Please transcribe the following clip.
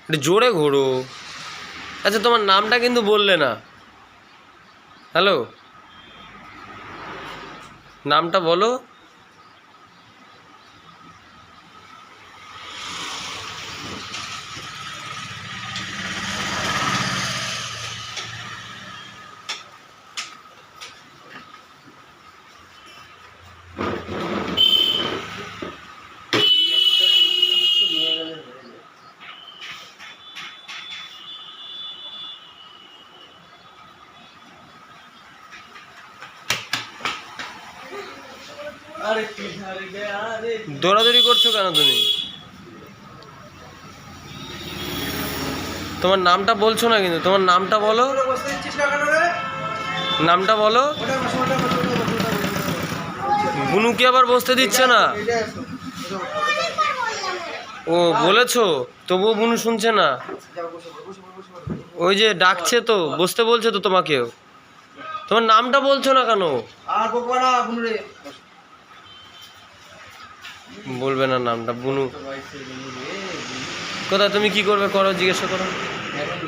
একটু জোরে ঘোরো। আচ্ছা, তোমার নামটা কিন্তু বললে না। হ্যালো, নামটা বলো। দৌড়াদৌড়ি করছো কেন তুমি? তোমার নামটা বলছো না কিন্তু, তোমার নামটা বলো। নামটা বলো। বুনুকে আবার বসতে দিচ্ছে না। ও বলেছো, তবুও বুনু শুনছে না। ওই যে ডাকছে তো, বসতে বলছে তো তোমাকেও। তোমার নামটা বলছো না কেন? বলবে না নামটা বুনু। কোথায় তুমি কি করবে করো, জিজ্ঞাসা করো।